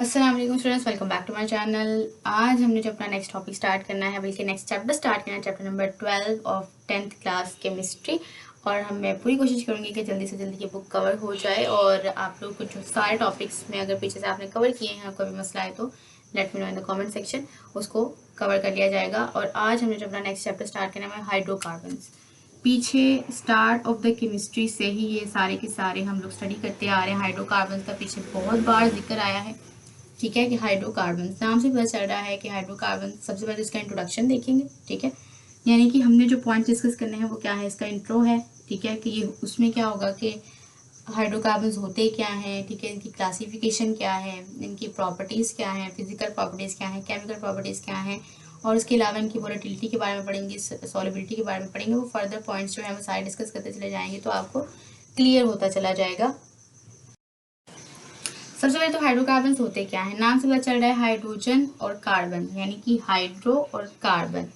अस्सलाम वालेकुम students, welcome back to my channel. आज हमने जो अपना नेक्स्ट टॉपिक स्टार्ट करना है, बल्कि नेक्स्ट चैप्टर स्टार्ट करना है, chapter number 12 of 10th class chemistry. और मैं पूरी कोशिश करूँगी कि जल्दी से जल्दी ये बुक कवर हो जाए और आप लोग कुछ सारे टॉपिक्स में अगर पीछे से आपने कवर किए हैं, कोई भी मसला है तो let me know in the comment section, उसको कवर कर लिया जाएगा। और आज हमने जो अपना नेक्स्ट चैप्टर स्टार्ट करना है हाइड्रोकार्बन्स। पीछे स्टार्ट ऑफ द केमिस्ट्री से ही ये सारे के सारे हम लोग स्टडी करते आ रहे हैं। हाइड्रोकार्बन्स का पीछे बहुत बार जिक्र आया है, ठीक है, कि हाइड्रोकार्बन नाम से पता चल रहा है कि हाइड्रोकार्बन। सबसे पहले इसका इंट्रोडक्शन देखेंगे, ठीक है, यानी कि हमने जो पॉइंट डिस्कस करने हैं वो क्या है, इसका इंट्रो है, ठीक है, कि ये उसमें क्या होगा कि हाइड्रोकार्बन्स होते क्या हैं, ठीक है, इनकी क्लासिफिकेशन क्या है, इनकी प्रॉपर्टीज़ क्या हैं, फिजिकल प्रॉपर्टीज़ क्या हैं, केमिकल प्रॉपर्टीज़ क्या हैं, और उसके अलावा इनकी वोलेटिलिटी के बारे में पढ़ेंगे, सॉलिबिलिटी के बारे में पढ़ेंगे। वो फर्दर पॉइंट्स जो है वो सारे डिस्कस करते चले जाएंगे तो आपको क्लियर होता चला जाएगा। सबसे पहले तो हाइड्रोकार्बन्स होते क्या है, नाम से पता चल रहा है हाइड्रोजन और कार्बन, यानी कि हाइड्रो और कार्बन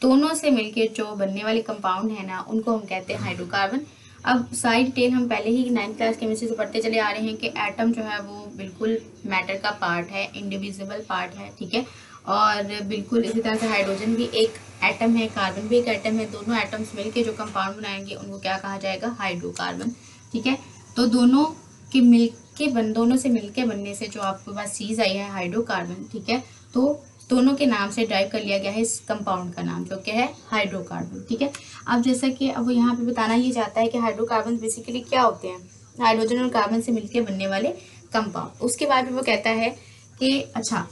दोनों से मिलकर जो बनने वाले कंपाउंड है ना, उनको हम कहते हैं हाइड्रोकार्बन। अब सारी डिटेल हम पहले ही 9th क्लास केमिस्ट्री से पढ़ते चले आ रहे हैं कि एटम जो है वो बिल्कुल मैटर का पार्ट है, इंडिविजिबल पार्ट है, ठीक है। और बिल्कुल इसी तरह से हाइड्रोजन भी एक एटम है, कार्बन भी एक एटम है। दोनों एटम्स मिलकर जो कंपाउंड बनाएंगे उनको क्या कहा जाएगा, हाइड्रोकार्बन, ठीक है। तो दोनों से मिलके बनने से जो आपके पास चीज़ आई है हाइड्रोकार्बन, ठीक है, तो दोनों के नाम से ड्राइव कर लिया गया है इस कंपाउंड का नाम, जो कि है हाइड्रोकार्बन, ठीक है। अब जैसा कि अब यहाँ पे बताना ये चाहता है कि हाइड्रोकार्बन बेसिकली क्या होते हैं, हाइड्रोजन और कार्बन से मिलकर बनने वाले कंपाउंड। उसके बाद भी वो कहता है कि अच्छा,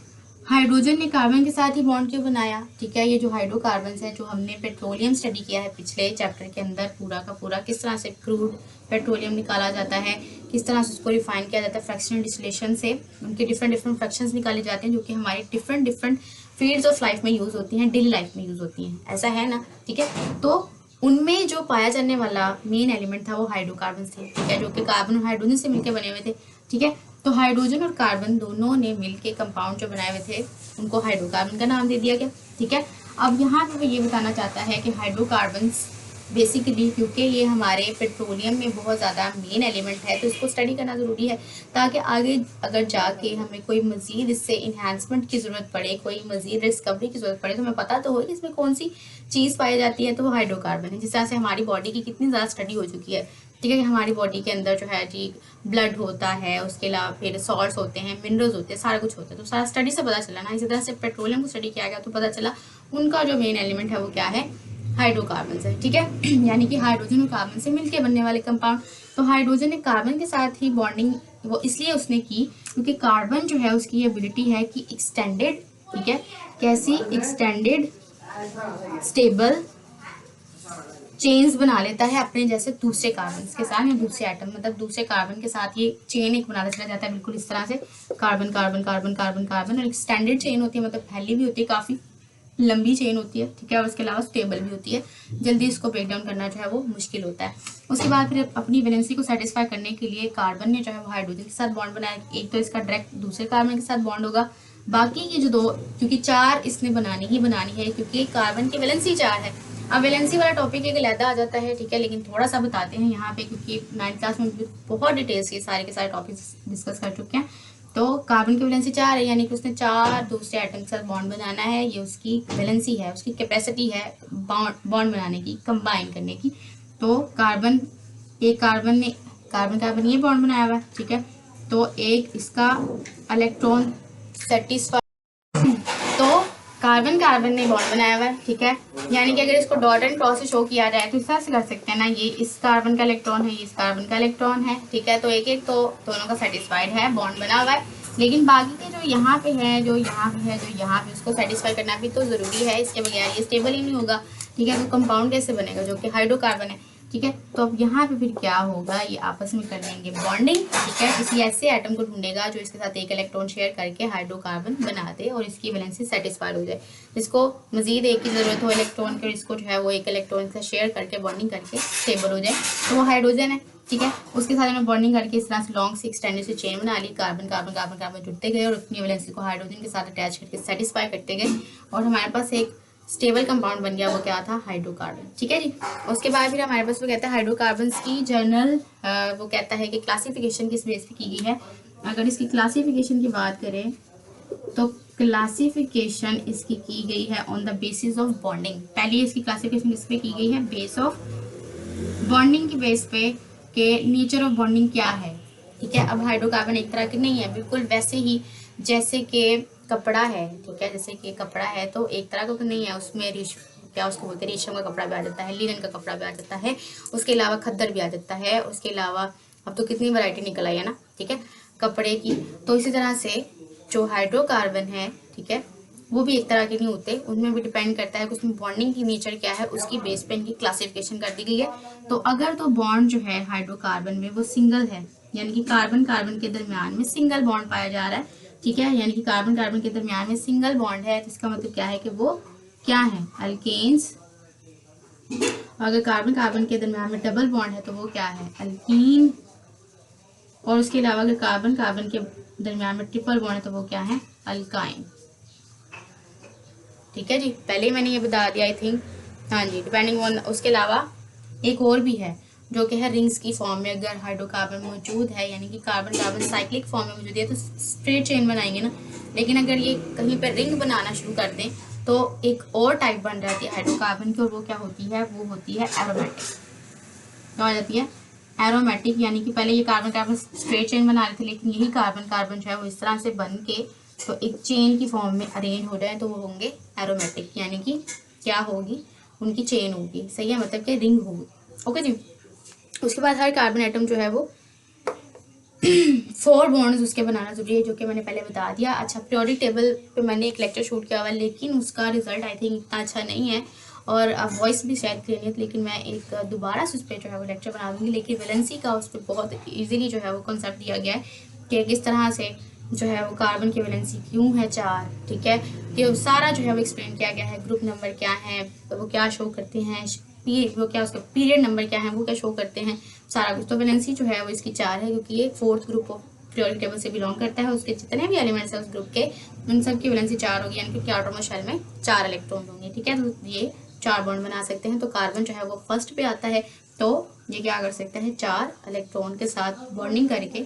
हाइड्रोजन ने कार्बन के साथ ही बॉन्ड क्यों बनाया, ठीक है। ये जो हाइड्रोकार्बन है, जो हमने पेट्रोलियम स्टडी किया है पिछले चैप्टर के अंदर, पूरा का पूरा किस तरह से क्रूड पेट्रोलियम निकाला जाता है, किस तरह से उसको रिफाइन किया जाता है फ्रैक्शनल डिस्टिलेशन से, उनके डिफरेंट डिफरेंट फ्रैक्शंस निकाले जाते हैं जो कि हमारी different different fields of life में यूज़ होती हैं, डेली लाइफ में यूज़ होती हैं, ऐसा है ना, ठीक है। तो उनमें जो पाया जाने वाला मेन एलिमेंट था वो हाइड्रोकार्बन थे, ठीक है, जो कि कार्बन और हाइड्रोजन से मिलकर बने हुए थे, ठीक है। तो हाइड्रोजन और कार्बन दोनों ने मिलके कंपाउंड जो बनाए हुए थे उनको हाइड्रोकार्बन का नाम दे दिया गया, ठीक है। अब यहाँ पे वो ये बताना चाहता है कि हाइड्रोकार्बन्स बेसिकली, क्योंकि ये हमारे पेट्रोलियम में बहुत ज़्यादा मेन एलिमेंट है, तो इसको स्टडी करना ज़रूरी है ताकि आगे अगर जाके हमें कोई मज़ीद इससे इन्हांसमेंट की ज़रूरत पड़े, कोई मज़ीद डिस्कवरी की ज़रूरत पड़े, तो हमें पता तो हो कि इसमें कौन सी चीज़ पाई जाती है, तो वो हाइड्रोकार्बन है। जिस तरह से हमारी बॉडी की कितनी ज़्यादा स्टडी हो चुकी है, ठीक है, कि हमारी बॉडी के अंदर जो है जी ब्लड होता है, उसके अलावा फिर सॉल्ट्स होते हैं, मिनरल्स होते हैं, सारा कुछ होता है, तो सारा स्टडी से पता चला ना। इसी तरह से पेट्रोलियम को स्टडी किया गया तो पता चला उनका जो मेन एलिमेंट है वो क्या है, हाइड्रोकार्बन है, ठीक है। यानी कि हाइड्रोजन और कार्बन से मिलकर बनने वाले कंपाउंड। तो हाइड्रोजन ने कार्बन के साथ ही बॉन्डिंग वो इसलिए उसने की क्योंकि कार्बन जो है उसकी एबिलिटी है कि एक्सटेंडेड, ठीक है, कैसी एक्सटेंडेड स्टेबल चेन्स बना लेता है अपने जैसे दूसरे कार्बन के साथ, या दूसरे एटम मतलब दूसरे कार्बन के साथ ये चेन एक बनाता चला जाता है, बिल्कुल इस तरह से carbon carbon carbon carbon carbon. और एक्सटेंडेड चेन होती है, मतलब फैली भी होती है, काफ़ी लंबी चेन होती है, ठीक है, और उसके अलावा स्टेबल भी होती है, जल्दी इसको ब्रेक डाउन करना जो है वो मुश्किल होता है। उसके बाद फिर अपनी वैलेंसी को सेटिस्फाई करने के लिए कार्बन ने जो है वो हाइड्रोजन के साथ बॉन्ड बनाया। एक तो इसका डायरेक्ट दूसरे कार्बन के साथ बॉन्ड होगा, बाकी की जो दो, क्योंकि चार इसने बनानी ही बनानी है, क्योंकि कार्बन की वैलेंसी 4 है। अब वैलेंसी वाला टॉपिक एक अलहदा आ जाता है, ठीक है, लेकिन थोड़ा सा बताते हैं यहाँ पे, क्योंकि 9th क्लास में बहुत डिटेल्स ये सारे के सारे टॉपिक्स डिस्कस कर चुके हैं। तो कार्बन की वैलेंसी 4 है, यानी कि उसने 4 दूसरे एटम के साथ बॉन्ड बनाना है, ये उसकी वैलेंसी है, उसकी कैपेसिटी है बॉन्ड बनाने की, कंबाइन करने की। तो कार्बन कार्बन ये बॉन्ड बनाया हुआ है, ठीक है। तो एक इसका इलेक्ट्रॉन सेटिस्फाई, तो कार्बन ने बॉन्ड बनाया हुआ है, ठीक है, यानी कि अगर इसको डॉट एंड क्रॉस से शो किया जाए तो इस तरह से कर सकते हैं ना, ये इस कार्बन का इलेक्ट्रॉन है, ये इस कार्बन का इलेक्ट्रॉन है, ठीक है। तो एक एक तो दोनों का सेटिस्फाइड है, बॉन्ड बना हुआ है, लेकिन बाकी के जो यहाँ पे है, जो यहाँ पे है, जो यहाँ पे, उसको सेटिस्फाई करना भी तो ज़रूरी है, इसके बगैर ये स्टेबल ही नहीं होगा, ठीक है। तो कंपाउंड कैसे बनेगा, जो कि हाइड्रोकार्बन है, ठीक है। तो अब यहाँ पे फिर क्या होगा, ये आपस में कर लेंगे बॉन्डिंग, ठीक है, किसी ऐसे एटम को ढूंढेगा जो इसके साथ एक इलेक्ट्रॉन शेयर करके हाइड्रोकार्बन बना दे और इसकी वैलेंसी सेटिस्फाइड हो जाए। जिसको मजीद एक की ज़रूरत हो इलेक्ट्रॉन के, इसको जो है वो एक इलेक्ट्रॉन से शेयर करके बॉन्डिंग करके स्टेबल हो जाए, तो वो हाइड्रोजन है, ठीक है। उसके साथ में बॉन्डिंग करके इस तरह से लॉन्ग से एक्सटेंडेड से चेन बना ली, कार्बन कार्बन कार्बन कार्बन जुड़ते गए और अपनी वैलेंसी को हाइड्रोजन के साथ अटैच करके सेटिस्फाई करते गए, और हमारे पास एक स्टेबल कंपाउंड बन गया, वो क्या था, हाइड्रोकार्बन, ठीक है जी। उसके बाद फिर हमारे पास वो कहता है हाइड्रोकार्बन्स की जनरल, वो कहता है कि क्लासिफिकेशन किस बेस पे की गई है, अगर इसकी क्लासिफिकेशन की बात करें तो क्लासिफिकेशन इसकी की गई है on the basis of bonding. पहले इसकी क्लासिफिकेशन इस पे की गई है बेस ऑफ बॉन्डिंग की बेस पे के नेचर ऑफ बॉन्डिंग क्या है, ठीक है। अब हाइड्रोकार्बन एक तरह के नहीं है, बिल्कुल वैसे ही जैसे कि कपड़ा है, ठीक है। जैसे कि कपड़ा है तो एक तरह का तो नहीं है, उसमें क्या उसको बोलते हैं, रेशम का कपड़ा भी आ जाता है, लिनन का कपड़ा भी आ जाता है, उसके अलावा खद्दर भी आ जाता है, उसके अलावा अब तो कितनी वैरायटी निकल आई है ना, ठीक है, कपड़े की। तो इसी तरह से जो हाइड्रोकार्बन है, ठीक है, वो भी एक तरह के नहीं होते, उनमें भी डिपेंड करता है कि उसमें बॉन्डिंग की नेचर क्या है, उसकी बेस पे इनकी क्लासिफिकेशन कर दी गई है। तो अगर तो बॉन्ड जो है हाइड्रोकार्बन में वो सिंगल है, यानी कि कार्बन कार्बन के दरमियान में सिंगल बॉन्ड पाया जा रहा है, ठीक है, यानी कि कार्बन कार्बन के दरमियान में सिंगल बॉन्ड है, तो इसका मतलब क्या है कि वो क्या है, अल्केन्स। अगर कार्बन कार्बन के दरमियान में डबल बॉन्ड है तो वो क्या है, अल्कीन। और उसके अलावा अगर कार्बन कार्बन के दरमियान में ट्रिपल बॉन्ड है तो वो क्या है, अल्काइन। ठीक है जी, पहले ही मैंने ये बता दिया आई थिंक। हाँ जी, डिपेंडिंग ऑन। उसके अलावा एक और भी है जो कि है रिंग्स की फॉर्म में अगर हाइड्रोकार्बन मौजूद है, यानी कि कार्बन कार्बन साइक्लिक फॉर्म में मौजूद है तो स्ट्रेट चेन बनाएंगे ना, लेकिन अगर ये कहीं पर रिंग बनाना शुरू कर दें तो एक और टाइप बन जाती है हाइड्रोकार्बन की, और वो क्या होती है, वो होती है एरोमेटिक। क्या हो जाती है, एरोमेटिक। यानी कि पहले ये कार्बन कार्बन स्ट्रेट चेन बना रहे थे, लेकिन यही कार्बन कार्बन जो है वो इस तरह से बन के तो एक चेन की फॉर्म में अरेंज हो जाए तो वो होंगे एरोमेटिक, यानी कि क्या होगी, उनकी चेन होगी, सही है, मतलब कि रिंग होगी। ओके जी। उसके बाद हर कार्बन एटम जो है वो 4 बॉन्ड्स उसके बनाना जरूरी है, जो कि मैंने पहले बता दिया। अच्छा, पीरियोडिक टेबल पे मैंने एक लेक्चर शूट किया हुआ है, लेकिन उसका रिजल्ट आई थिंक इतना अच्छा नहीं है, और वॉइस भी शायद क्लियर नहीं है, लेकिन मैं एक दोबारा से उस पर जो है वो लेक्चर बना दूंगी। लेकिन वैलेंसी का उस पर बहुत ईजिली जो है वो कॉन्सेप्ट दिया गया है कि किस तरह से जो है वो कार्बन की वैलेंसी क्यों है 4, ठीक है, कि सारा जो है वो एक्सप्लेन किया गया है। ग्रुप नंबर क्या है, वो क्या शो करते हैं, वो क्या उसका पीरियड नंबर क्या है, वो क्या शो करते हैं, सारा कुछ। तो वैलेंसी जो है वो इसकी 4 है, क्योंकि ये 4th group of periodic table से बिलोंग करता है। उसके जितने भी एलिमेंट्स है उस ग्रुप के, उन सब की वैलेंसी 4 होगी, यानी कि आटोमर शेल में 4 इलेक्ट्रॉन होंगे, ठीक है। तो ये 4 बॉन्ड बना सकते हैं। तो कार्बन जो है वो फर्स्ट पे आता है, तो ये क्या कर सकते हैं, 4 इलेक्ट्रॉन के साथ बॉन्डिंग करके,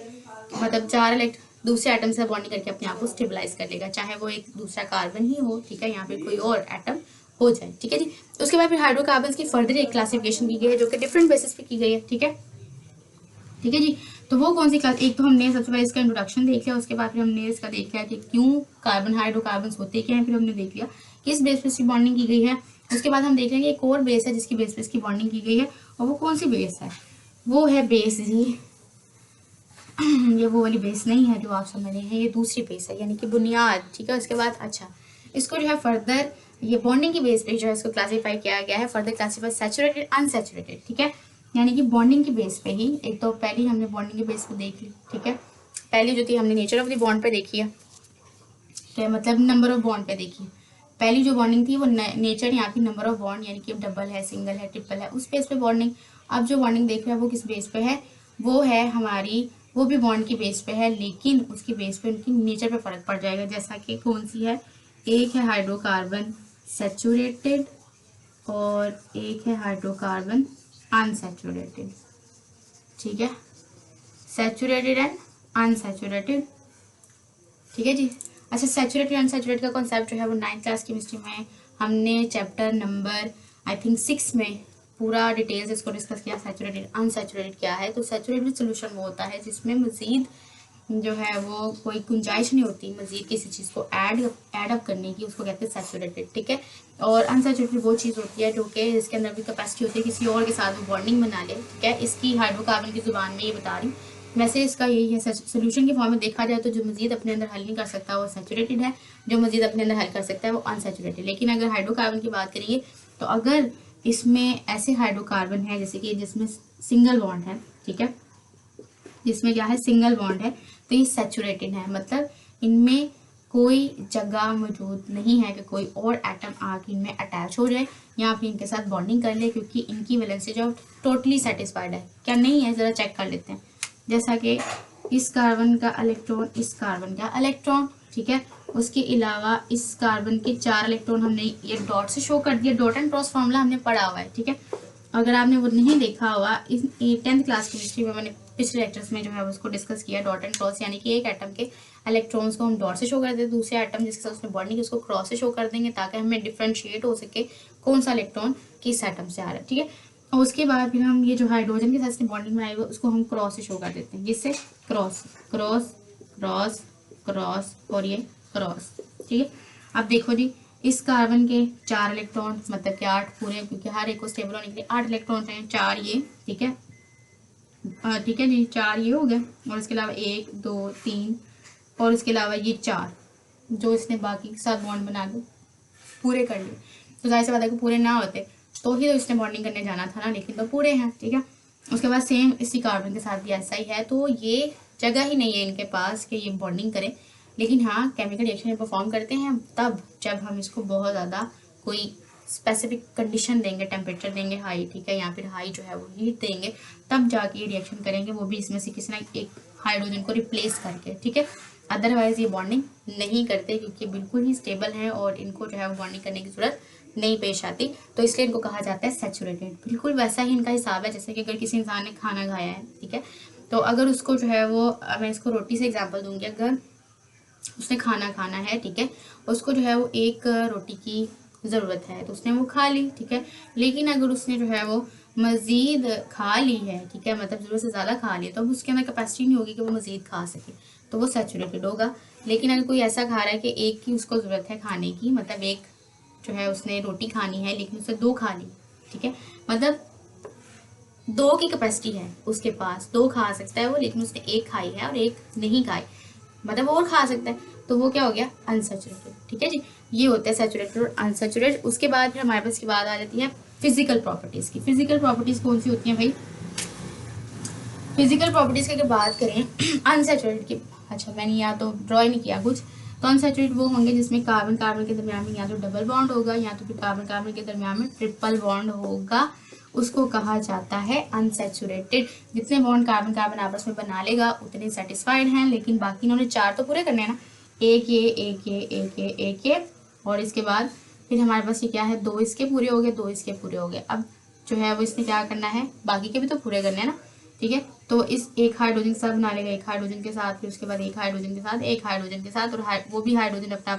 मतलब 4 दूसरे एटम से बॉन्डिंग करके अपने आप को स्टेबलाइज कर लेगा, चाहे वो एक दूसरा कार्बन ही हो, ठीक है, यहाँ पे कोई और एटम हो जाए, ठीक है जी। उसके बाद फिर हाइड्रोकार्बन की फर्दर एक क्लासिफिकेशन की गई है, जो कि डिफरेंट बेसिस पे की गई है, ठीक है, ठीक है जी। तो वो कौन सी क्लास, एक तो हमने सबसे पहले इसका इंट्रोडक्शन देख लिया, उसके बाद फिर हमने इसका देख लिया कि क्यों कार्बन हाइड्रोकार्बन होते क्या हैं, फिर हमने देख लिया किस बेस पे इसकी बॉन्डिंग की गई है। उसके बाद हम देख लेंगे एक और बेस है जिसकी बेस पे इसकी बॉन्डिंग की गई है, और वो कौन सी बेस है, वो है बेस जी ये वो वाली बेस नहीं है जो आप समझ रहे हैं, ये दूसरी बेस है, यानी कि बुनियाद, ठीक है। उसके बाद अच्छा, इसको जो है फर्दर ये बॉन्डिंग की बेस पे जो है इसको क्लासीफाई किया गया है, फर्दर क्लासीफाई सैचुरेटेड अनसैचुरेटेड, ठीक है, यानी कि बॉन्डिंग की बेस पे ही। एक तो पहले हमने बॉन्डिंग की बेस पे देख ली, ठीक है, पहली जो थी हमने नेचर ऑफ द बॉन्ड पे देखी है, तो मतलब नंबर ऑफ बॉन्ड पे देखी। पहली जो बॉन्डिंग थी वो नेचर, यहाँ की नंबर ऑफ बॉन्ड, यानी कि डबल है, सिंगल है, ट्रिपल है, उस बेस पे बॉन्डिंग। अब जो बॉन्डिंग देख रहे हैं वो किस बेस पे है, वो है हमारी, वो भी बॉन्ड की बेस पे है, लेकिन उसकी बेस पे उनकी नेचर पे फर्क पड़ जाएगा। जैसा कि कौन सी है, एक है हाइड्रोकार्बन सैचुरेटेड और एक है हाइड्रोकार्बन अनसैचुरेटेड, ठीक है, सैचुरेटेड एंड अनसैचुरेटेड, ठीक है जी। अच्छा, सैचुरेटेड अनसैचुरेटेड का कॉन्सेप्ट जो है वो 9th क्लास केमिस्ट्री में हमने चैप्टर नंबर आई थिंक 6 में पूरा डिटेल्स इसको डिस्कस किया, सैचुरेटेड अनसैचुरेटेड क्या है। तो सैचुरेटेड सोल्यूशन वो होता है जिसमें मजीद जो है वो कोई गुंजाइश नहीं होती मजीद किसी चीज़ को ऐड अप करने की, उसको कहते हैं सैचुरेटेड, ठीक है। और अनसैचुरेटेड वो चीज़ होती है जो कि जिसके अंदर भी कैपेसिटी होती है किसी और के साथ वो बॉन्डिंग बना ले, ठीक है। इसकी हाइड्रोकार्बन की जुबान में ये बता रही हूँ, वैसे इसका यही है, सोल्यूशन की फॉर्म में देखा जाए तो जो मजीद अपने अंदर हल नहीं कर सकता वो सैचुरेटेड है, जो मजीद अपने अंदर हल कर सकता है वो अनसैचुरेटेड। लेकिन अगर हाइड्रोकार्बन की बात करिए तो अगर इसमें ऐसे हाइड्रोकार्बन है जैसे कि जिसमें सिंगल बॉन्ड है, ठीक है, जिसमें क्या है, सिंगल बॉन्ड है, तो ये सैचुरेटेड है, मतलब इनमें कोई जगह मौजूद नहीं है कि कोई और एटम आके इनमें अटैच हो जाए या फिर इनके साथ बॉन्डिंग कर ले, क्योंकि इनकी वैलेंसी जो टोटली सेटिस्फाइड है। क्या नहीं है, ज़रा चेक कर लेते हैं। जैसा कि इस कार्बन का इलेक्ट्रॉन, इस कार्बन का इलेक्ट्रॉन, ठीक है, उसके अलावा इस कार्बन के 4 इलेक्ट्रॉन हमने ये डॉट से शो कर दिया, डॉट एंड क्रॉस फार्मूला हमने पढ़ा हुआ है, ठीक है। अगर आपने वो नहीं देखा हुआ, इस 10th क्लास केमिस्ट्री में मैंने पिछले लेक्चर्स में जो है उसको डिस्कस किया, डॉट एंड क्रॉस, यानी कि एक एटम के इलेक्ट्रॉन्स को हम डॉट से शो कर देते हैं, दूसरे एटम जिसके साथ उसने बॉन्डिंग उसको क्रॉस से शो कर देंगे, ताकि हमें डिफ्रेंशिएट हो सके कौन सा इलेक्ट्रॉन किस एटम से आ रहा है, ठीक है। और उसके बाद फिर हम ये जो हाइड्रोजन के साथ उसने बॉन्डिंग बनाई हुई उसको हम क्रॉस से शो कर देते हैं, जिससे क्रॉस क्रॉस क्रॉस क्रॉस और ये क्रॉस, ठीक है। अब देखो जी, इस कार्बन के 4 इलेक्ट्रॉन, मतलब कि 8 पूरे, क्योंकि हर एक को स्टेबल होने के लिए 8 इलेक्ट्रॉन हैं, 4 ये, ठीक है, ठीक है जी, 4 ये हो गए, और इसके अलावा 1 2 3 और इसके अलावा ये 4 जो इसने बाकी के साथ बॉन्ड बना के पूरे कर लिए। तो जाहिर सी बात है कि पूरे ना होते तो ही तो इसने बॉन्डिंग करने जाना था ना, लेकिन तो पूरे हैं, ठीक है। उसके बाद सेम इसी कार्बन के साथ भी ऐसा ही है, तो ये जगह ही नहीं है इनके पास कि ये बॉन्डिंग करें, लेकिन हाँ केमिकल रिएक्शन परफॉर्म करते हैं तब जब हम इसको बहुत ज़्यादा कोई स्पेसिफिक कंडीशन देंगे, टेम्परेचर देंगे हाई, ठीक है, या फिर हाई जो है वो हीट देंगे, तब जाके ये रिएक्शन करेंगे, वो भी इसमें से किसी ना एक हाइड्रोजन को रिप्लेस करके, ठीक है। अदरवाइज ये बॉन्डिंग नहीं करते क्योंकि बिल्कुल ही स्टेबल है और इनको जो है वो बॉन्डिंग करने की जरूरत नहीं पेश आती, तो इसलिए इनको कहा जाता है सैचुरेटेड। बिल्कुल वैसा ही इनका हिसाब है जैसे कि अगर किसी इंसान ने खाना खाया है, ठीक है, तो अगर उसको जो है वो, मैं इसको रोटी से एग्जाम्पल दूंगी, अगर उसने खाना खाना है, ठीक है, उसको जो है वो एक रोटी की ज़रूरत है तो उसने वो खा ली, ठीक है, लेकिन अगर उसने जो है वो मज़ीद खा ली है, ठीक है, मतलब ज़रूरत से ज़्यादा खा लिया, तो अब उसके अंदर कैपेसिटी नहीं होगी कि वो मज़ीद खा सके, तो वो सैचुरेटेड होगा। लेकिन अगर कोई ऐसा खा रहा है कि एक की उसको ज़रूरत है खाने की, मतलब एक जो है उसने रोटी खानी है लेकिन उसने 2 खा ली, ठीक है, मतलब 2 की कैपेसिटी है उसके पास, 2 खा सकता है वो, लेकिन उसने 1 खाई है और 1 नहीं खाई, मतलब और खा सकता है, तो वो क्या हो गया, अनसैचुरेटेड, ठीक है जी। ये होता है सैचुरेटेड और अनसैचुरेटेड। उसके बाद फिर हमारे पास की बात आ जाती है फिजिकल प्रॉपर्टीज की। फिजिकल प्रॉपर्टीज कौन सी होती हैं भाई, फिजिकल प्रॉपर्टीज की अगर बात करें अनसैचुरेटेड की, अच्छा मैंने या तो ड्रॉ नहीं किया कुछ, तो अनसैचुरेटेड वो होंगे जिसमें कार्बन कार्बन के दरमियान में या तो डबल बॉन्ड होगा या तो फिर कार्बन कार्बन के दरमियान में ट्रिपल बॉन्ड होगा, उसको कहा जाता है अनसैचुरेटेड। जितने बॉन्ड कार्बन कार्बन आपस में बना लेगा उतने सेटिस्फाइड हैं, लेकिन बाकी इन्होंने 4 तो पूरे करने हैं ना, एक ये एक ये एक ये एक ये, और इसके बाद फिर हमारे पास ये क्या है, 2 इसके पूरे हो गए, 2 इसके पूरे हो गए। अब जो है वो इसने क्या करना है, बाकी के भी तो पूरे करने हैं ना, ठीक है, तो इस एक हाइड्रोजन के साथ बना लेगा, एक हाइड्रोजन के साथ, फिर उसके बाद एक हाइड्रोजन के साथ, एक हाइड्रोजन के साथ, और वो भी हाइड्रोजन अपना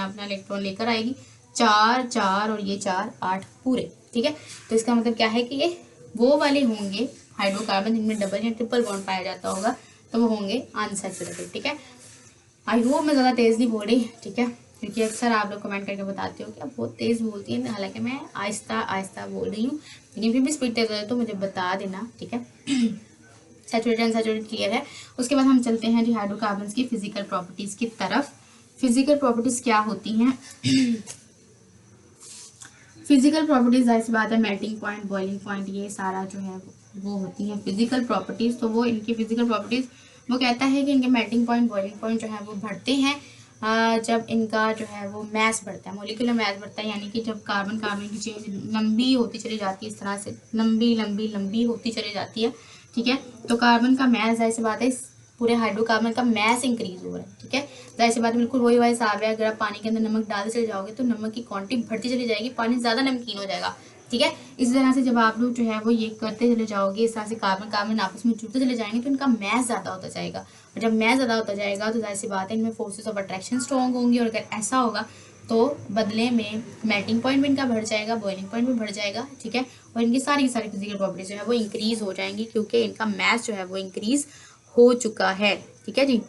अपना इलेक्ट्रॉन लेकर आएगी, 4 4 और ये 4 8 पूरे, ठीक है। तो इसका मतलब क्या है कि ये वो वाले होंगे हाइड्रोकार्बन जिनमें डबल या ट्रिपल बॉन्ड पाया जाता होगा, तो वो होंगे अनसैचुरेटेड, ठीक है। आई होप मैं ज़्यादा तेज़ नहीं बोल रही, ठीक है, क्योंकि अक्सर आप लोग कमेंट करके बताते हो कि आप बहुत तेज़ बोलती हैं, हालांकि मैं आहिस्ता आहिस्ता बोल रही हूँ, लेकिन फिर भी स्पीड तेज़ हो तो मुझे बता देना, ठीक है। सैचुरेटेड अनसैचुरेटेड क्लियर है। उसके बाद हम चलते हैं जी हाइड्रोकार्बन्स की फिजिकल प्रॉपर्टीज़ की तरफ। फिजिकल प्रॉपर्टीज़ क्या होती हैं, फिजिकल प्रॉपर्टीज जाहिर सी बात है, मेल्टिंग पॉइंट, बॉइलिंग पॉइंट, ये सारा जो है वो होती है फिजिकल प्रॉपर्टीज। तो वो इनकी फिजिकल प्रॉपर्टीज वो कहता है कि इनके मेल्टिंग पॉइंट, बॉइलिंग पॉइंट जो है वो बढ़ते हैं जब इनका जो है वो मैस बढ़ता है, मोलिकुलर मैस बढ़ता है, यानी कि जब कार्बन कार्बन की चेन लंबी होती चली जाती है, इस तरह से लंबी लंबी लंबी होती चली जाती है, ठीक है, तो कार्बन का मैस जाहिर सी बात है पूरे हाइड्रोकार्बन का मैस इंक्रीज हो रहा है, ठीक है। जाहिर सी बात बिल्कुल वही वही हिसाब है, अगर आप पानी के अंदर नमक डालते चले जाओगे तो नमक की क्वांटिटी बढ़ती चली जाएगी, पानी ज़्यादा नमकीन हो जाएगा, ठीक है। इस तरह से जब आप लोग जो है वो ये करते चले जाओगे, इस तरह से कार्बन कार्बन आपस में जुड़ते चले जाएंगे तो इनका मैस ज़्यादा होता जाएगा, और जब मैस ज़्यादा होता जाएगा तो जाहिर सी बात है इनमें फोर्सेस ऑफ अट्रैक्शन स्ट्रॉन्ग होंगी, और अगर ऐसा होगा तो बदले में मेल्टिंग पॉइंट भी इनका बढ़ जाएगा, बॉइलिंग पॉइंट भी बढ़ जाएगा, ठीक है, और इनकी सारी की सारी फिजिकल प्रॉपर्टीज जो है वो इंक्रीज हो जाएंगी क्योंकि इनका मैस जो है वो इंक्रीज हो चुका है, ठीक है जी।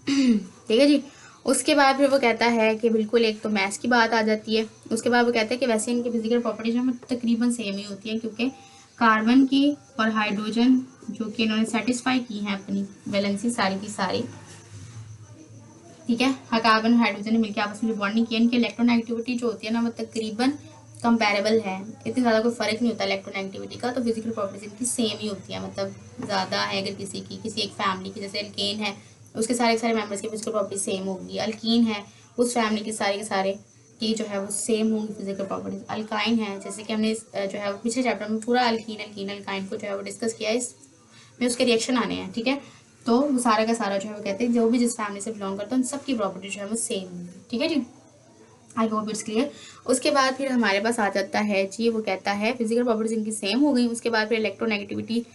ठीक है जी। उसके बाद फिर वो कहता है कि बिल्कुल एक तो मैथ्स की बात आ जाती है, उसके बाद वो कहता है कि वैसे इनकी फिजिकल प्रॉपर्टीज में तकरीबन सेम ही होती है, क्योंकि कार्बन की और हाइड्रोजन जो कि इन्होंने सेटिस्फाई की है अपनी वैलेंसी सारी की सारी, ठीक है, हाँ कार्बन और हाइड्रोजन ने मिलकर आपस में बॉन्डिंग की, इनकी इलेक्ट्रोनेगेटिविटी जो होती है ना वो तकरीबन कंपैरेबल है, इतनी ज़्यादा कोई फ़र्क नहीं होता इलेक्ट्रोनेगेटिविटी का, तो फिजिकल प्रॉपर्टीज इनकी सेम ही होती है, मतलब ज़्यादा है अगर किसी एक फैमिली की, जैसे एल्केन है उसके सारे मेंबर्स की फिजिकल प्रॉपर्टीज सेम होगी, अल्कीन है उस फैमिली के सारे की जो है वो सेम होंगी फिजिकल प्रॉपर्टीज, अल्काइन है जैसे कि हमने जो है पिछले चैप्टर में पूरा अल्काइन को जो है वो डिस्कस किया है, इसमें उसके रिएक्शन आने हैं, ठीक है, तो वो सारा का सारा जो है वो कहते हैं जो भी जिस फैमिली से बिलोंग करते हैं उन सबकी प्रॉपर्टी जो है वो सेम होगी, ठीक है जी। I hope it's clear. उसके बाद फिर हमारे पास आ जाता है जी, वो कहता है फिजिकल प्रॉपर्टीज इनकी सेम हो गई। उसके बाद फिर इलेक्ट्रोनेगेटिविटी,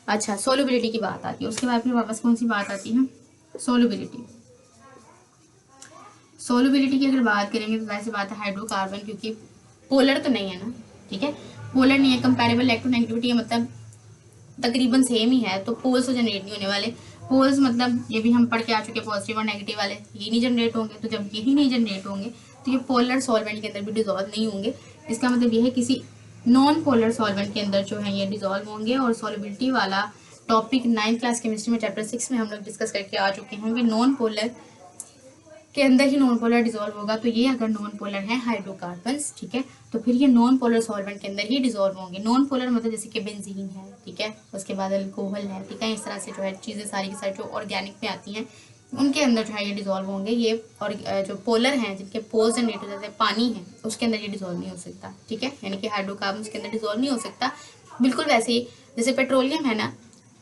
अच्छा सोल्युबिलिटी की बात आती है। उसके बाद फिर वापस कौन सी बात आती है, सोल्युबिलिटी। सोल्युबिलिटी की अगर बात करेंगे तो वैसे बात है हाइड्रोकार्बन, क्योंकि पोलर तो नहीं है ना, ठीक है, पोलर नहीं है, कंपेरेबल इलेक्ट्रोनेगेटिविटी मतलब तकरीबन सेम ही है, तो पोल्स तो जनरेट नहीं होने वाले। पोल्स मतलब ये भी हम पढ़ के आ चुके हैं, पॉजिटिव और नेगेटिव वाले, ये नहीं जनरेट होंगे। तो जब यही नहीं जनरेट होंगे तो ये पोलर सॉल्वेंट के अंदर भी डिजोल्व नहीं होंगे। इसका मतलब ये है किसी नॉन पोलर सॉल्वेंट के अंदर जो है ये डिजोल्व होंगे। और सॉल्युबिलिटी वाला टॉपिक 9th क्लास केमिस्ट्री में चैप्टर 6 में हम लोग डिस्कस करके आ चुके हैं कि नॉन पोलर के अंदर ही नॉन पोलर डिजोल्व होगा। तो ये अगर नॉन पोलर है हाइड्रोकार्बन्स, ठीक है, तो फिर ये नॉन पोलर सॉल्वेंट के अंदर ही डिजोल्व होंगे। नॉन पोलर मतलब जैसे कि बेंजीन है, ठीक है, उसके बाद अल्कोहल है, ठीक है, इस तरह से जो है चीज़ें सारी की सारी जो ऑर्गेनिक में आती हैं उनके अंदर जो है ये डिजोल्व होंगे। ये और जो पोलर हैं जिनके पोल्स जनरेट हो जाते हैं, पानी है उसके अंदर ये डिजोल्व नहीं हो सकता, ठीक है, यानी कि हाइड्रोकार्बन के अंदर डिजोल्व नहीं हो सकता। बिल्कुल वैसे ही जैसे पेट्रोलियम है ना,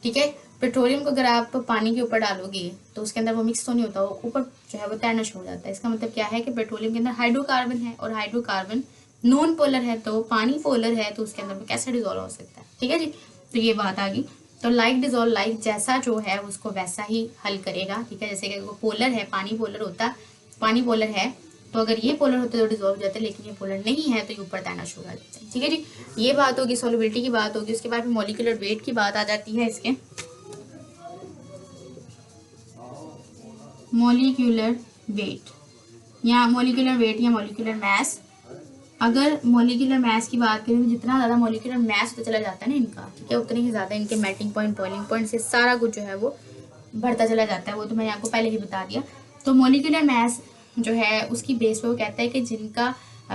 ठीक है, पेट्रोलियम को अगर आप पानी के ऊपर डालोगे तो उसके अंदर वो मिक्स तो नहीं होता, वो ऊपर जो है वो तैरना शुरू हो जाता है। इसका मतलब क्या है कि पेट्रोलियम के अंदर हाइड्रोकार्बन है और हाइड्रोकार्बन नॉन पोलर है, तो पानी पोलर है, तो उसके अंदर वो कैसे डिजोल्व हो सकता है, ठीक है जी। तो ये बात आ गई। तो लाइक डिजोल्व लाइक, जैसा जो है उसको वैसा ही हल करेगा, ठीक है। जैसे कि वो पोलर है, पानी पोलर होता, पानी पोलर है तो अगर ये पोलर होते तो डिजोल्व हो जाते, लेकिन ये पोलर नहीं है तो ये ऊपर तैरना शुरू हो जाता है, ठीक है जी। ये बात होगी, सॉल्युबिलिटी की बात होगी। उसके बाद मॉलिक्यूलर वेट की बात आ जाती है इसके, मॉलिक्यूलर वेट या मॉलिक्यूलर वेट या मॉलिक्यूलर मैस। अगर मॉलिक्यूलर मैस की बात करें तो जितना ज़्यादा मॉलिक्यूलर मैस तो चला जाता है ना इनका, ठीक है, उतने ही ज़्यादा इनके मेल्टिंग पॉइंट, बॉइलिंग पॉइंट से सारा कुछ जो है वो बढ़ता चला जाता है। वो तो मैंने आपको पहले ही बता दिया। तो मॉलिक्यूलर मैस जो है उसकी बेस पे वो कहता है कि जिनका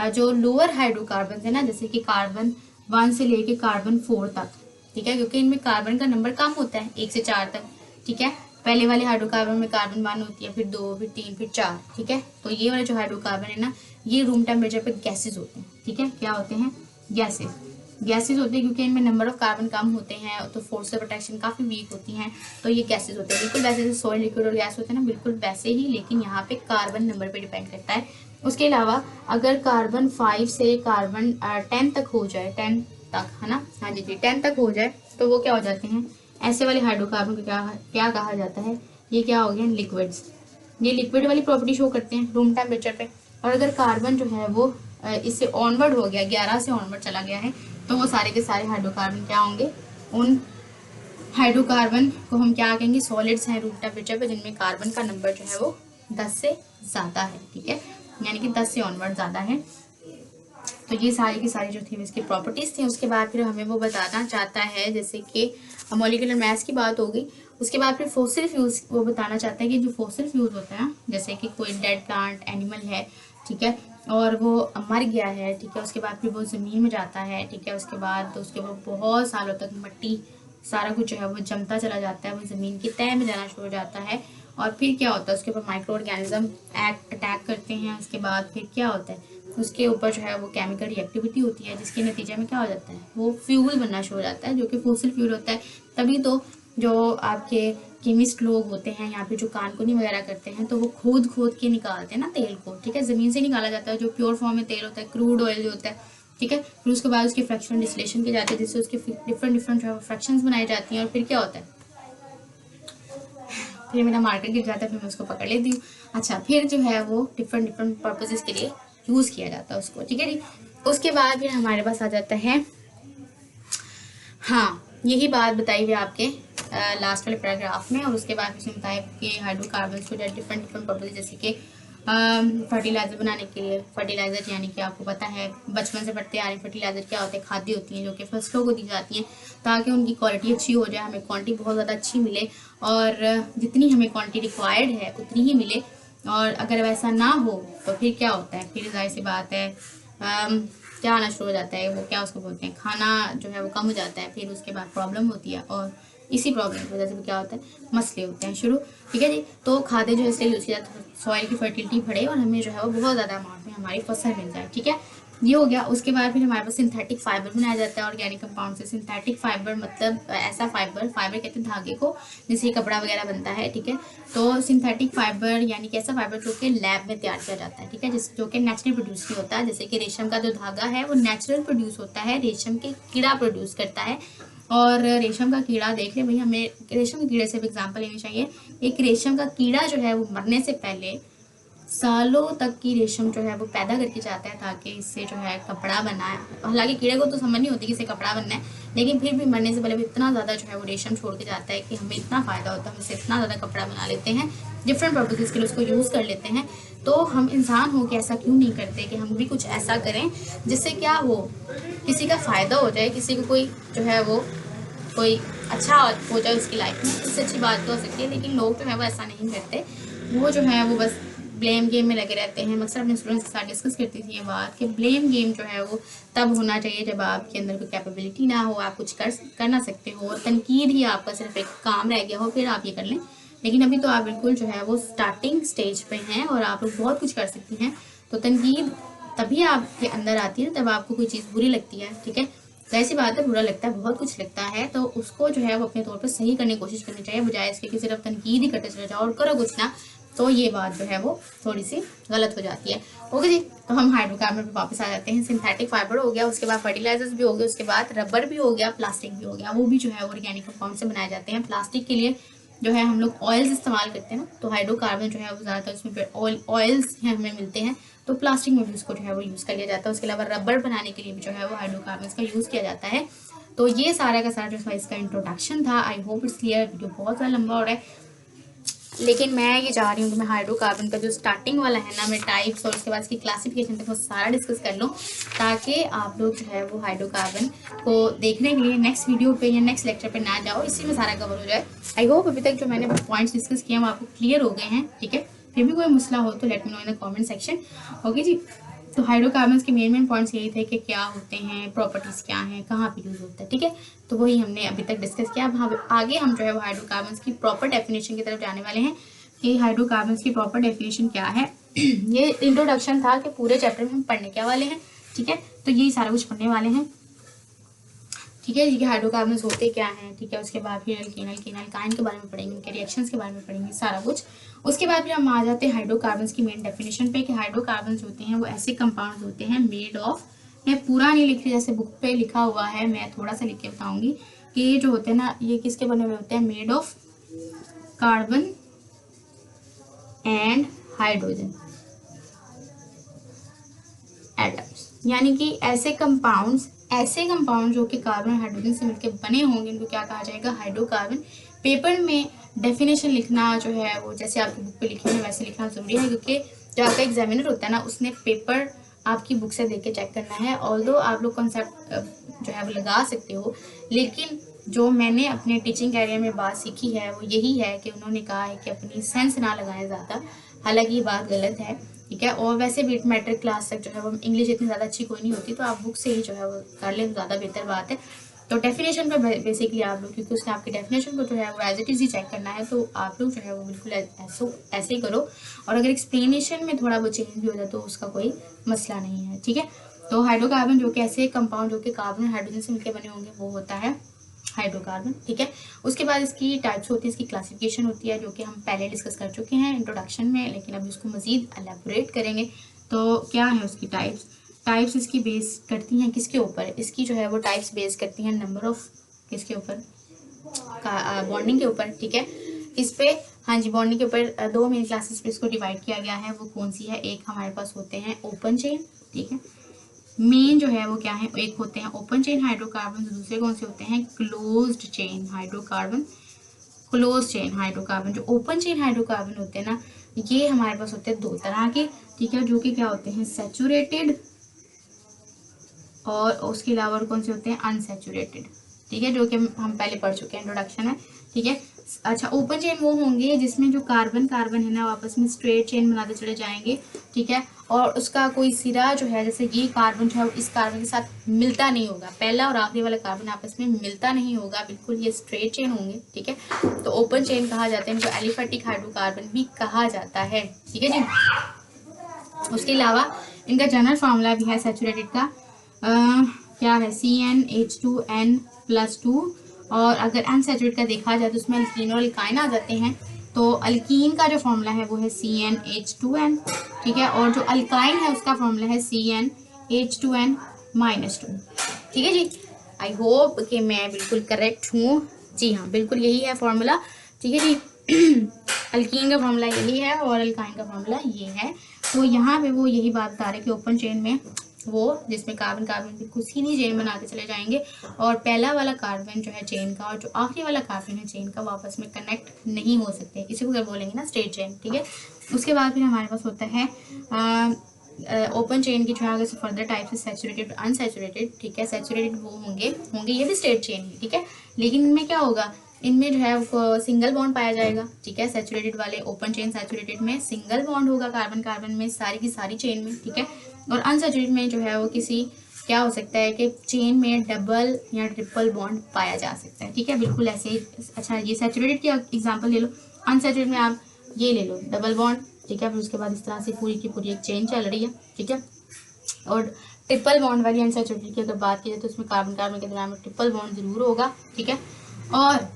जो लोअर हाइड्रोकार्बन है ना, जैसे कि कार्बन 1 से लेके कार्बन 4 तक, ठीक है, क्योंकि इनमें कार्बन का नंबर कम होता है 1 से 4 तक, ठीक है। पहले वाले हाइड्रोकार्बन में कार्बन 1 होती है, फिर 2, फिर 3, फिर 4, ठीक है। तो ये वाले जो हाइड्रोकार्बन है ना, ये रूम टेम्परेचर पे गैसेज होते हैं, ठीक है। क्या होते हैं, गैसेज, गैसेज होते हैं क्योंकि इनमें नंबर ऑफ कार्बन कम होते हैं, तो फोर्स ऑफ अट्रैक्शन काफ़ी वीक होती हैं, तो ये गैसेज होते हैं। बिल्कुल वैसे जैसे सॉइल, लिक्विड और गैस होते हैं ना, बिल्कुल वैसे ही, लेकिन यहाँ पे कार्बन नंबर पे डिपेंड करता है। उसके अलावा अगर कार्बन 5 से कार्बन 10 तक हो जाए, 10 तक है ना, हाँ जी जी, 10 तक हो जाए तो वो क्या हो जाते हैं, ऐसे वाले हाइड्रोकार्बन को क्या कहा जाता है, ये क्या हो गया, लिक्विड्स। ये लिक्विड वाली प्रॉपर्टी शो करते हैं रूम टेम्परेचर पे। और अगर कार्बन जो है वो इससे ऑनवर्ड हो गया, 11 से ऑनवर्ड चला गया है, तो वो सारे के सारे हाइड्रोकार्बन क्या होंगे, उन हाइड्रोकार्बन को हम क्या कहेंगे, सॉलिड्स हैं रूम टेम्परेचर पे, जिनमें कार्बन का नंबर जो है वो 10 से ज़्यादा है, ठीक है, यानी कि 10 से ऑनवर्ड ज़्यादा है। तो ये सारी की सारी जो थी इसकी प्रॉपर्टीज थी। उसके बाद फिर हमें वो बताना चाहता है, जैसे कि मॉलिक्यूलर मैस की बात हो गई। उसके बाद फिर फॉसिल फ्यूल्स वो बताना चाहता है कि जो फॉसिल फ्यूल्स होता है, जैसे कि कोई डेड प्लांट एनिमल है, ठीक है, और वो मर गया है, ठीक है, उसके बाद फिर वो ज़मीन में जाता है, ठीक है, उसके बाद उसके वो बहुत सालों तक मट्टी सारा कुछ जो है वो जमता चला जाता है, वो ज़मीन की तह में जाना शुरू हो जाता है। और फिर क्या होता है, उसके ऊपर माइक्रो ऑर्गेनिज्म अटैक करते हैं। उसके बाद फिर क्या होता है, उसके ऊपर जो है वो केमिकल रिएक्टिविटी होती है, जिसके नतीजे में क्या हो जाता है, वो फ्यूल बनना शुरू हो जाता है, जो कि फॉसिल फ्यूल होता है। तभी तो जो आपके केमिस्ट लोग होते हैं यहाँ पे जो कानकुनी वगैरह करते हैं, तो वो खोद के निकालते हैं ना तेल को, ठीक है, ज़मीन से निकाला जाता है, जो प्योर फॉर्म में तेल होता है, क्रूड ऑयल जो होता है, ठीक है। फिर उसके बाद उसके फ्रैक्शनल डिस्टिलेशन किए जाते हैं, जिससे उसके डिफरेंट जो है फ्रैक्शंस बनाई जाती हैं। और फिर क्या होता है, फिर मेरा मार्कर गिर जाता है, फिर मैं उसको पकड़ लेती हूँ। अच्छा, फिर जो है वो डिफरेंट पर्पजेस के लिए यूज़ किया जाता है उसको, ठीक है जी। उसके बाद फिर हमारे पास आ जाता है, हाँ, यही बात बताई हुई आपके लास्ट वाले पैराग्राफ में। और उसके बाद उसने बताया कि हाइड्रोकार्बन को डिफरेंट पर्पज, जैसे कि फर्टिलाइज़र बनाने के लिए, फर्टिलाइज़र यानी कि आपको पता है बचपन से पढ़ते आ रहे, फर्टिलाइज़र क्या होते हैं, खाद्य होती हैं जो कि फसलों को दी जाती हैं ताकि उनकी क्वालिटी अच्छी हो जाए, हमें क्वांटिटी बहुत ज़्यादा अच्छी मिले, और जितनी हमें क्वांटिटी रिक्वायर्ड है उतनी ही मिले। और अगर वैसा ना हो तो फिर क्या होता है, फिर जाहिर सी बात है क्या आना शुरू हो जाता है, वो क्या उसको बोलते हैं, खाना जो है वो कम हो जाता है, फिर उसके बाद प्रॉब्लम होती है, और इसी प्रॉब्लम की वजह से क्या होता है, मसले होते हैं शुरू, ठीक है जी। तो खाद्य जो है इसलिए यूज़ किया जाता है सॉइल की फर्टिलिटी बढ़े और हमें जो है वो बहुत ज़्यादा अमाउंट में हमारी फसल मिल जाए, ठीक है। ये हो गया। उसके बाद फिर हमारे पास सिंथेटिक फाइबर बनाया जाता है ऑर्गेनिक कंपाउंड से। सिंथेटिक फाइबर मतलब ऐसा फाइबर, फाइबर कहते हैं धागे को, जिससे कपड़ा वगैरह बनता है, ठीक है। तो सिंथेटिक फाइबर यानी कि ऐसा फाइबर जो कि लैब में तैयार किया जाता है, ठीक है, जिस जो कि नेचुरल प्रोड्यूस नहीं होता है। जैसे कि रेशम का जो धागा है वो नेचुरल प्रोड्यूस होता है, रेशम के कीड़ा प्रोड्यूस करता है। और रेशम का कीड़ा देख ले भाई, हमें रेशम के कीड़े से भी एग्जाम्पल लेनी चाहिए। एक रेशम का कीड़ा जो है वो मरने से पहले सालों तक की रेशम जो है वो पैदा करके जाता है, ताकि इससे जो है कपड़ा बनाए। हालांकि कीड़े को तो समझ नहीं होती कि इससे कपड़ा बनना है, लेकिन फिर भी मरने से पहले भी इतना ज़्यादा जो है वो रेशम छोड़ के जाता है कि हमें इतना फ़ायदा होता है, हम इससे इतना ज़्यादा कपड़ा बना लेते हैं, डिफरेंट पर्पजेज़ के लिए उसको यूज़ कर लेते हैं। तो हम इंसान हो के ऐसा क्यों नहीं करते कि हम भी कुछ ऐसा करें जिससे क्या हो, किसी का फ़ायदा हो जाए, किसी को कोई जो है वो कोई अच्छा हो जाए उसकी लाइफ में। इससे अच्छी बात तो हो सकती है, लेकिन लोग जो है वो ऐसा नहीं करते। वो जो है वो बस ब्लेम गेम में लगे रहते हैं। अक्सर अपने स्टूडेंट्स के साथ डिस्कस करती थी ये बात कि ब्लेम गेम जो है वो तब होना चाहिए जब आपके अंदर कोई कैपेबिलिटी ना हो, आप कुछ कर ना सकते हो, तनकीद ही आपका सिर्फ एक काम रह गया हो, फिर आप ये कर लें। लेकिन अभी तो आप बिल्कुल जो है वो स्टार्टिंग स्टेज पे हैं और आप लोग बहुत कुछ कर सकती हैं। तो तनकीद तभी आपके अंदर आती है तब आपको कोई चीज़ बुरी लगती है, ठीक है। तो ऐसी बात है, बुरा लगता है, बहुत कुछ लगता है, तो उसको जो है वो अपने तौर पर सही करने की कोशिश करनी चाहिए, बजाय इसके कि सिर्फ तनकीद ही करते चले जाओ और करो कुछ ना। तो ये बात जो है वो थोड़ी सी गलत हो जाती है। ओके जी, तो हम हाइड्रोकार्बन पे वापस आ जाते हैं। सिंथेटिक फाइबर हो गया, उसके बाद फर्टिलाइजर्स भी हो गए, उसके बाद रबर भी हो गया, प्लास्टिक भी हो गया। वो भी जो है ऑर्गेनिक कंपाउंड से बनाए जाते हैं। प्लास्टिक के लिए जो है हम लोग ऑयल्स इस्तेमाल करते हैं ना, तो हाइड्रोकार्बन जो है वो ज़्यादातर उसमें ऑयल्स हमें मिलते हैं, तो प्लास्टिक में भी उसको जो है वो यूज़ कर लिया जाता है। उसके अलावा रबर बनाने के लिए भी जो है वो हाइड्रोकार्बन का यूज़ किया जाता है। तो ये सारा का सारा जो इसका इंट्रोडक्शन था। आई होप इट्स क्लियर। वीडियो बहुत ज़्यादा लंबा हो रहा है, लेकिन मैं ये चाह रही हूँ कि मैं हाइड्रोकार्बन का जो स्टार्टिंग वाला है ना, मैं टाइप्स और उसके बाद इसकी क्लासिफिकेशन तक वो सारा डिस्कस कर लूँ, ताकि आप लोग जो है वो हाइड्रोकार्बन को देखने के लिए नेक्स्ट वीडियो पे या नेक्स्ट लेक्चर पे ना जाओ, इसी में सारा कवर हो जाए। आई होप अभी तक जो मैंने पॉइंट्स डिस्कस किए वो आपको क्लियर हो गए हैं, ठीक है। फिर भी कोई मसला हो तो let me know in the comment section. Okay जी, तो हाइड्रोकार्बन्स के मेन पॉइंट्स यही थे कि क्या होते हैं, प्रॉपर्टीज़ क्या हैं, कहाँ पे यूज़ होता है, ठीक है। तो वही हमने अभी तक डिस्कस किया। अब आगे हम जो है वो हाइड्रोकार्बन्स की प्रॉपर डेफिनेशन की तरफ जाने वाले हैं कि हाइड्रोकार्बन्स की प्रॉपर डेफिनेशन क्या है। ये इंट्रोडक्शन था कि पूरे चैप्टर में हम पढ़ने क्या वाले हैं, ठीक है। तो यही सारा कुछ पढ़ने वाले हैं, ठीक है जी। हाइड्रोकार्बन्स होते क्या हैं, ठीक है। उसके बाद फिर अल्कीन अल्काइन के बारे में पढ़ेंगे, उनके रिएक्शंस के बारे में पढ़ेंगे, सारा कुछ। उसके बाद फिर हम आ जाते हैं हाइड्रोकार्बन्स की मेन डेफिनेशन पे कि हाइड्रोकार्बन्स होते हैं वो ऐसे कंपाउंड होते हैं मेड ऑफ, मैं पूरा नहीं लिख रही, जैसे बुक पे लिखा हुआ है, मैं थोड़ा सा लिख के बताऊंगी कि ये जो होते हैं ना, ये किसके बने हुए होते हैं, made of carbon and hydrogen atoms. यानी कि ऐसे कंपाउंड जो कि कार्बन और हाइड्रोजन से मिलकर बने होंगे, इनको क्या कहा जाएगा, हाइड्रोकार्बन। पेपर में डेफिनेशन लिखना जो है वो जैसे आपकी बुक पे लिखी है वैसे लिखना जरूरी है, क्योंकि जो आपका एग्जामिनर होता है ना, उसने पेपर आपकी बुक से देख के चेक करना है। ऑल्दो आप लोग कॉन्सेप्ट जो है वो लगा सकते हो, लेकिन जो मैंने अपने टीचिंग कैरियर में बात सीखी है वो यही है कि उन्होंने कहा है कि अपनी सेंस ना लगाएं ज़्यादा। हालांकि ये बात गलत है, ठीक है। और वैसे भी मैट्रिक क्लास तक जो है वो इंग्लिश इतनी ज़्यादा अच्छी कोई नहीं होती, तो आप बुक से ही जो है वो कर लें, ज़्यादा बेहतर बात है। तो डेफिनेशन पर बेसिकली आप लोग, क्योंकि उसने आपकी डेफिनेशन को जो है वो एज इट इज़ ही चेक करना है, तो आप लोग जो है वो बिल्कुल ऐसे ही करो। और अगर एक्सप्लेनेशन में थोड़ा बहुत चेंज भी हो जाए तो उसका कोई मसला नहीं है, ठीक है। तो हाइड्रोकार्बन जो कि ऐसे कंपाउंड जो कि कार्बन और हाइड्रोजन से मिलकर बने होंगे वो होता है हाइड्रोकार्बन, ठीक है। उसके बाद इसकी टाइप्स होती है, इसकी क्लासिफिकेशन होती है, जो कि हम पहले डिस्कस कर चुके हैं इंट्रोडक्शन में, लेकिन अब इसको मज़ीद एलेबोरेट करेंगे। तो क्या है उसकी टाइप्स इसकी बेस करती हैं किसके ऊपर, इसकी जो है वो टाइप्स बेस करती हैं नंबर ऑफ किसके ऊपर, बॉन्डिंग के ऊपर, ठीक है। इस पे हाँ जी, बॉन्डिंग के ऊपर दो मेन क्लासेस पे इसको डिवाइड किया गया है। वो कौन सी है, एक हमारे पास होते हैं ओपन चेन, ठीक है। मेन जो है वो क्या है, एक होते हैं ओपन चेन हाइड्रोकार्बन, दूसरे कौन से होते हैं, closed chain hydrocarbon. Close chain hydrocarbon, जो ओपन चेन हाइड्रोकार्बन होते हैं ना, ये हमारे पास होते हैं दो तरह के, ठीक है, जो कि क्या होते हैं, सैचुरेटेड, और उसके अलावा और कौन से होते हैं, अनसैचुरेटेड, ठीक है, जो कि हम पहले पढ़ चुके हैं, इंट्रोडक्शन है, ठीक है। अच्छा, ओपन चेन वो होंगे जिसमें जो कार्बन है ना, आपस में स्ट्रेट चेन बनाते चले जाएंगे, ठीक है। और उसका कोई सिरा जो है, जैसे ये कार्बन जो है इस कार्बन के साथ मिलता नहीं होगा, पहला और आखिरी वाला कार्बन आपस में मिलता नहीं होगा, बिल्कुल ये स्ट्रेट चेन होंगे, ठीक है। तो ओपन चेन कहा जाता है, इनको एलिफेटिक हाइड्रोकार्बन भी कहा जाता है, ठीक है जी। उसके अलावा इनका जनरल फार्मूला भी है सैचुरेटेड का, क्या है, CnH2n+2। और अगर अनसैचुरेटेड का देखा जाए तो उसमें अल्कीन और अल्काइन आ जाते हैं। तो अल्कीन का जो फार्मूला है वो है CnH2n, ठीक है, और जो अल्काइन है उसका फार्मूला है CnH2n-2, ठीक है जी। आई होप कि मैं बिल्कुल करेक्ट हूँ। जी हाँ, बिल्कुल यही है फार्मूला, ठीक है जी। अल्कीन का फार्मूला यही है और अल्काइन का फार्मूला ये है। तो यहाँ पे वो यही बात बता रहे कि ओपन चेन में वो जिसमें कार्बन कार्बन की कुछ ही नहीं चेन बना के चले जाएंगे, और पहला वाला कार्बन जो है चेन का और जो आखिरी वाला कार्बन है चेन का वो आपस में कनेक्ट नहीं हो सकते, इसी को क्या बोलेंगे ना, स्ट्रेट चेन, ठीक है। उसके बाद फिर हमारे पास होता है ओपन चेन की जो है आगे से फर्दर टाइप से सैचुरेटेड, अनसैचुरेटेड, ठीक है। सैचुरेटेड वो होंगे ये भी स्ट्रेट चेन ही, ठीक है, लेकिन इनमें क्या होगा, इनमें जो है वो सिंगल बॉन्ड पाया जाएगा, ठीक है। सैचुरेटेड वाले ओपन चेन सैचुरेटेड में सिंगल बॉन्ड होगा कार्बन कार्बन में सारी की सारी चेन में, ठीक है। और अनसैचुरेटेड में जो है वो किसी क्या हो सकता है कि चेन में डबल या ट्रिपल बॉन्ड पाया जा सकता है, ठीक है, बिल्कुल ऐसे ही। अच्छा, ये सैचुरेटेड की एग्जांपल ले लो, अनसैचुरेटेड में आप ये ले लो डबल बॉन्ड, ठीक है, फिर उसके बाद इस तरह से पूरी की पूरी एक चेन चल रही है, ठीक है। और ट्रिपल बॉन्ड वाली अनसैचुरेटेड की अगर बात की जाए तो उसमें कार्बन कार्बन के दरमियान में ट्रिपल बॉन्ड जरूर होगा, ठीक है। और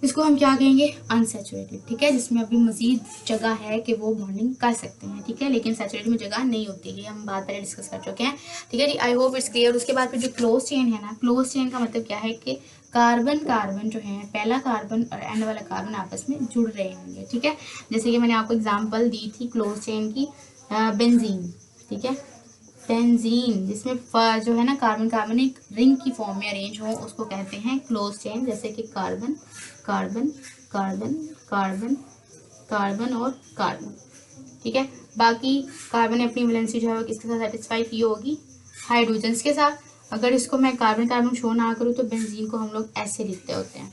इसको हम क्या कहेंगे, अनसैचुरेटेड, ठीक है, जिसमें अभी मजीद जगह है कि वो बॉन्डिंग कर सकते हैं, ठीक है, लेकिन सैचुरेटेड में जगह नहीं होती है, हम बात पहले डिस्कस कर चुके हैं, ठीक है जी। I hope it's clear. उसके बाद फिर जो क्लोज चेन है ना, क्लोज चेन का मतलब क्या है कि कार्बन कार्बन जो है, पहला कार्बन और एंड वाला कार्बन आपस में जुड़ रहे होंगे, ठीक है। जैसे कि मैंने आपको एग्जाम्पल दी थी क्लोज चेन की, बेंजीन, ठीक है, बेंजीन, जिसमें जो है ना कार्बन कार्बन एक रिंग की फॉर्म में अरेंज हो, उसको कहते हैं क्लोज चेन। जैसे कि carbon carbon carbon carbon carbon और कार्बन, ठीक है। बाकी कार्बन ने अपनी वैलेंसी जो है वो किसके साथ सेटिस्फाई की होगी, हाइड्रोजन्स के साथ। अगर इसको मैं कार्बन कार्बन शो ना करूँ तो बेंजीन को हम लोग ऐसे लिखते होते हैं,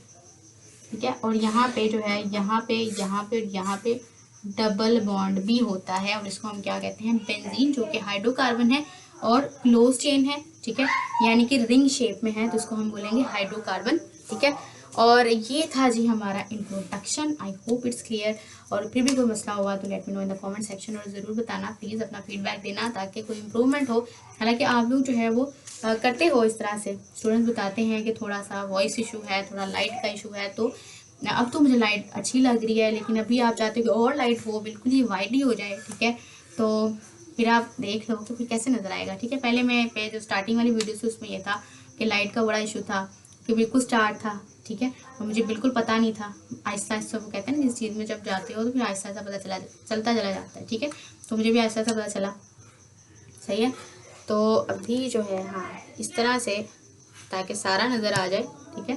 ठीक है। और यहाँ पे जो है यहाँ पे यहाँ पे डबल बॉन्ड भी होता है, और इसको हम क्या कहते हैं, बेंजीन, जो कि हाइड्रोकार्बन है और क्लोज चेन है, ठीक है, यानी कि रिंग शेप में है, तो इसको हम बोलेंगे हाइड्रोकार्बन, ठीक है। और ये था जी हमारा introduction. I hope it's clear. और फिर भी कोई मसला हुआ तो let me know in the comment section, और ज़रूर बताना, प्लीज़ अपना फीडबैक देना ताकि कोई इम्प्रूवमेंट हो। हालांकि आप लोग जो है वो करते हो इस तरह से, स्टूडेंट्स बताते हैं कि थोड़ा सा वॉइस इशू है, थोड़ा लाइट का इशू है, तो अब तो मुझे लाइट अच्छी लग रही है, लेकिन अभी आप चाहते हो कि और लाइट हो, बिल्कुल ही वाइड ही हो जाए, ठीक है। तो फिर आप देख लो तो फिर कैसे नज़र आएगा, ठीक है। पहले मैं जो स्टार्टिंग वाली वीडियो थी उसमें ये था कि लाइट का बड़ा इशू था, कि बिल्कुल स्टार्ट था, ठीक है, और मुझे बिल्कुल पता नहीं था। आहिस्ता आहिस्ता वो कहते हैं ना, जिस चीज़ में जब जाते हो तो फिर आहिस्ता आहिस्ता पता चलता चला जाता है, ठीक है। तो मुझे भी आहिस्ता आहिस्ता पता चला, सही है। तो अभी जो है, हाँ, इस तरह से, ताकि सारा नज़र आ जाए, ठीक है।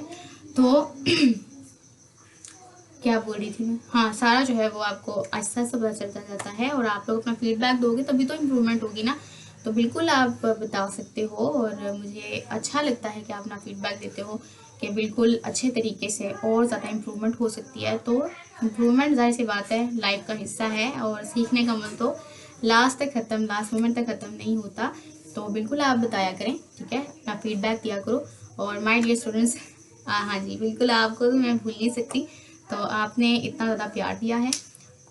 तो क्या बोल रही थी मैं, हाँ, सारा जो है वो आपको आहिस्ता आहिस्ता पता चलता जाता है, और आप लोग अपना फीडबैक दोगे तभी तो इम्प्रूवमेंट होगी ना। तो बिल्कुल आप बता सकते हो, और मुझे अच्छा लगता है कि आप अपना फीडबैक देते हो कि बिल्कुल अच्छे तरीके से और ज़्यादा इम्प्रूवमेंट हो सकती है। तो इम्प्रूवमेंट जाहिर सी बात है लाइफ का हिस्सा है, और सीखने का अमल तो लास्ट मोमेंट तक ख़त्म नहीं होता। तो बिल्कुल आप बताया करें, ठीक है, अपना फीडबैक दिया करो। और माय डियर स्टूडेंट्स, हाँ जी, बिल्कुल आपको तो मैं भूल नहीं सकती, तो आपने इतना ज़्यादा प्यार दिया है।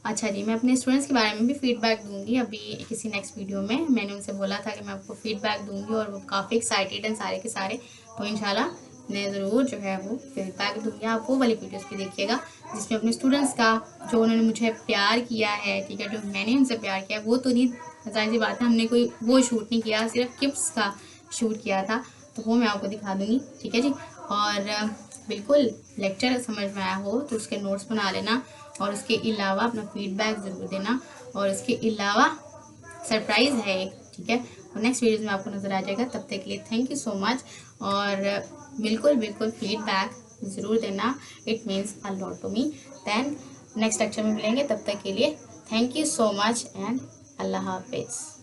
अच्छा जी, मैं अपने स्टूडेंट्स के बारे में भी फीडबैक दूंगी अभी किसी नेक्स्ट वीडियो में। मैंने उनसे बोला था कि मैं आपको फीडबैक दूंगी, और वो काफ़ी एक्साइटेड हैं सारे के सारे। तो इंशाल्लाह मैं ज़रूर जो है वो फीडबैक दूंगी। आप वो वाली वीडियोस भी देखिएगा जिसमें अपने स्टूडेंट्स का, जो उन्होंने मुझे प्यार किया है, ठीक है, जो मैंने उनसे प्यार किया, वो तो नहीं, जाहिर सी बात है, हमने कोई वो शूट नहीं किया, सिर्फ गिफ्ट्स का शूट किया था, तो वो मैं आपको दिखा दूँगी, ठीक है जी। और बिल्कुल लेक्चर समझ में आया हो तो उसके नोट्स बना लेना, और उसके अलावा अपना फीडबैक ज़रूर देना। और इसके अलावा सरप्राइज़ है एक, ठीक है, और नेक्स्ट वीडियोज़ में आपको नज़र आ जाएगा। तब तक के लिए थैंक यू सो मच, और बिल्कुल फीडबैक ज़रूर देना, it means a lot to me. Then next lecture में मिलेंगे, तब तक के लिए thank you so much and अल्लाह हाफिज़।